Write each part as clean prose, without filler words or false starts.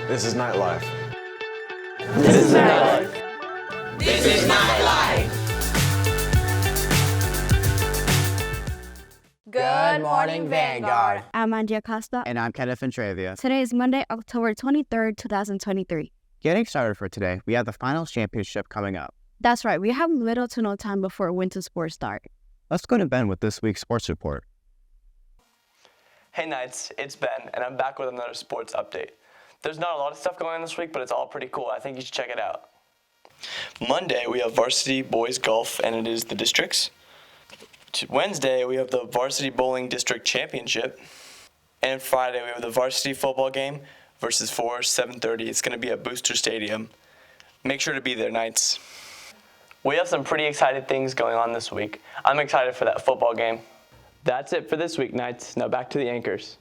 This is KnightLife. This is KnightLife. This is KnightLife. Good morning, Vanguard. I'm Angie Acosta. And I'm Kenneth Intravia. Today is Monday, October 23rd, 2023. Getting started for today, we have the finals championship coming up. That's right, we have little to no time before winter sports start. Let's go to Ben with this week's sports report. Hey Knights, it's Ben, and I'm back with another sports update. There's not a lot of stuff going on this week, but it's all pretty cool. I think you should check it out. Monday, we have varsity boys golf, and it is the districts. Wednesday, we have the varsity bowling district championship. And Friday, we have the varsity football game versus Forest, 7:30. It's going to be at Booster Stadium. Make sure to be there, Knights. We have some pretty exciting things going on this week. I'm excited for that football game. That's it for this week, Knights. Now back to the anchors.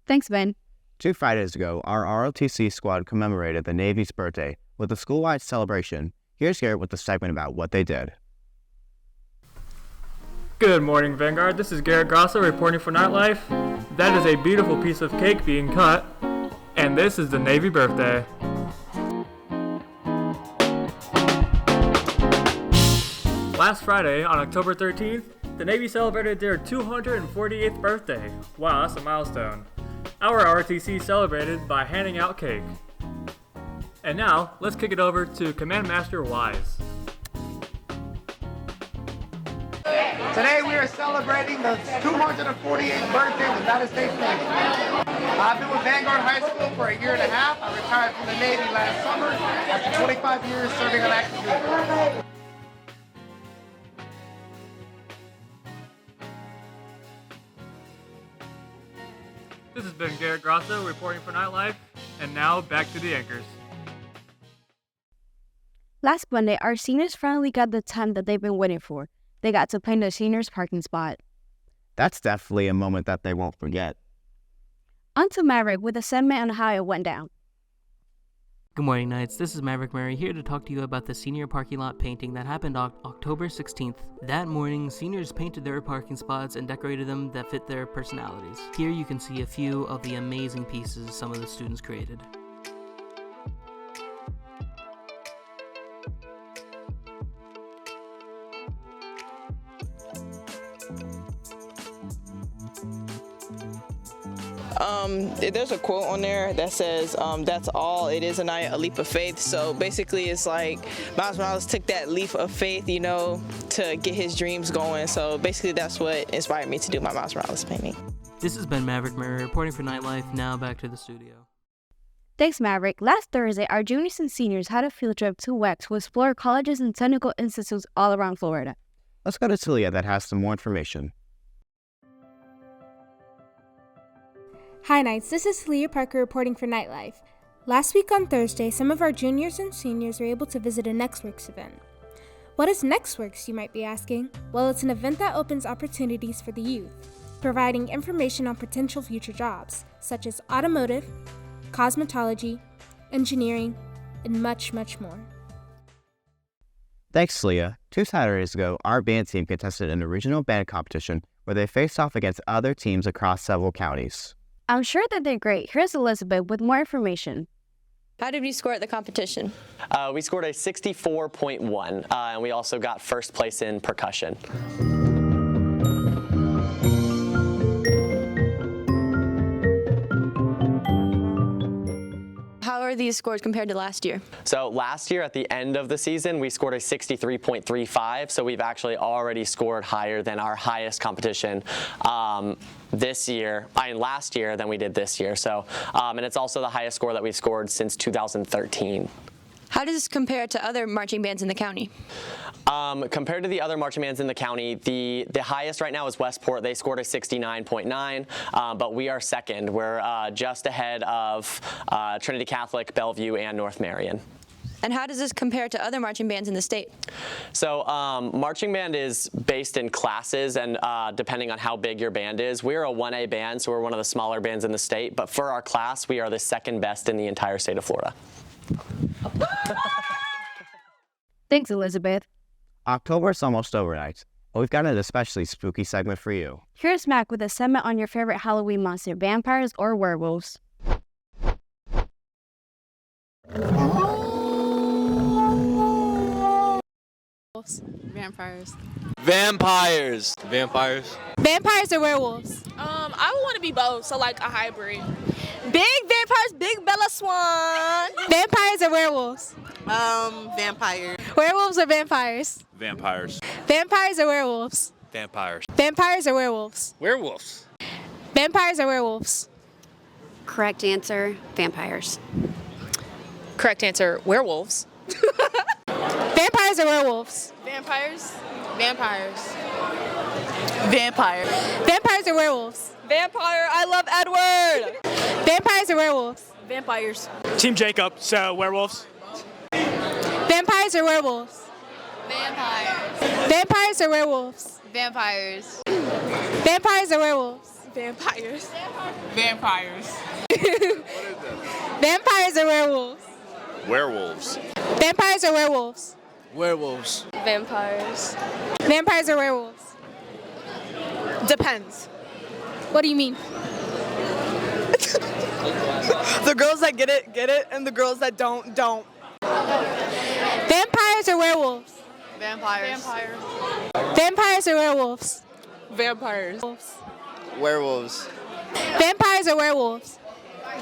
Thanks, Ben. 2 Fridays ago, our ROTC squad commemorated the Navy's birthday with a school-wide celebration. Here's Garrett with the segment about what they did. Good morning, Vanguard. This is Garrett Grosso reporting for KnightLife. That is a beautiful piece of cake being cut, and this is the Navy birthday. Last Friday, on October 13th, the Navy celebrated their 248th birthday. Wow, that's a milestone. Our ROTC celebrated by handing out cake. And now, let's kick it over to Command Master Wise. Today we are celebrating the 248th birthday of the United States Navy. I've been with Vanguard High School for a year and a half. I retired from the Navy last summer after 25 years serving on active duty. This has been Garrett Grosso reporting for KnightLife, and now back to the anchors. Last Monday, our seniors finally got the time that they've been waiting for. They got to play in the seniors parking spot. That's definitely a moment that they won't forget. On to Maverick with a segment on how it went down. Good morning, Knights. This is Maverick Murray here to talk to you about the senior parking lot painting that happened October 16th. That morning, seniors painted their parking spots and decorated them that fit their personalities. Here you can see a few of the amazing pieces some of the students created. There's a quote on there that says, that's all, it is a leap of faith. So basically it's like Miles Morales took that leap of faith, to get his dreams going. So basically that's what inspired me to do my Miles Morales painting. This has been Maverick Murray reporting for KnightLife. Now back to the studio. Thanks, Maverick. Last Thursday, our juniors and seniors had a field trip to WEC to explore colleges and technical institutes all around Florida. Let's go to Celia that has some more information. Hi Knights, this is Leah Parker reporting for KnightLife. Last week on Thursday, some of our juniors and seniors were able to visit a NextWorks event. What is NextWorks, you might be asking? Well, it's an event that opens opportunities for the youth, providing information on potential future jobs, such as automotive, cosmetology, engineering, and much, much more. Thanks, Leah. 2 Saturdays ago, our band team contested in a regional band competition where they faced off against other teams across several counties. I'm sure that they're great. Here's Elizabeth with more information. How did you score at the competition? We scored a 64.1, and we also got first place in percussion. How are these scores compared to last year? So last year at the end of the season, we scored a 63.35, so we've actually already scored higher than our highest competition last year than we did this year. So, and it's also the highest score that we've scored since 2013. How does this compare to other marching bands in the county? Compared to the other marching bands in the county, the highest right now is Westport. They scored a 69.9, but we are second. We're just ahead of Trinity Catholic, Bellevue, and North Marion. And how does this compare to other marching bands in the state? So marching band is based in classes, and depending on how big your band is, we're a 1A band, so we're one of the smaller bands in the state. But for our class, we are the second best in the entire state of Florida. Thanks, Elizabeth. October's almost over, Knights, but we've got an especially spooky segment for you. Here's Mac with a segment on your favorite Halloween monster, vampires or werewolves. Vampires. Vampires. Vampires. Vampires or werewolves? I would want to be both, so like a hybrid. Big vampires, big Bella Swan. Vampires or werewolves? Vampire. Werewolves or vampires? Vampires. Vampires or werewolves? Vampires. Vampires or werewolves? Werewolves. Vampires or werewolves? Correct answer, vampires. Correct answer, werewolves. Vampires or werewolves? Vampires. Vampires. Vampire. Vampires or werewolves? Vampire, I love Edward. Vampires or werewolves? Vampires. Team Jacob, so werewolves. Vampires or werewolves? Vampires. Vampires or werewolves? Vampires. Vampires or werewolves? Vampires. Vampires. Vampires or werewolves? Werewolves. Vampires or werewolves? Werewolves. Vampires. Vampires or werewolves? Depends. What do you mean? The girls that get it, and the girls that don't. Vampires or werewolves? Vampires. Vampires or werewolves? Vampires. Werewolves. Vampires or werewolves?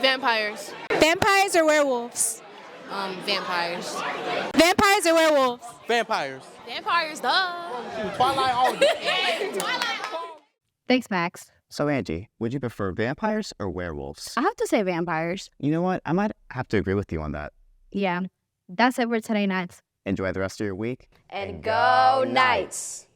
Vampires. Vampires or werewolves? Vampires. Vampires or werewolves? Vampires. Vampires, duh. Twilight all day. Thanks, Max. So, Angie, would you prefer vampires or werewolves? I have to say vampires. You know what? I might have to agree with you on that. Yeah. That's it for today, Knights. Enjoy the rest of your week. And go Knights!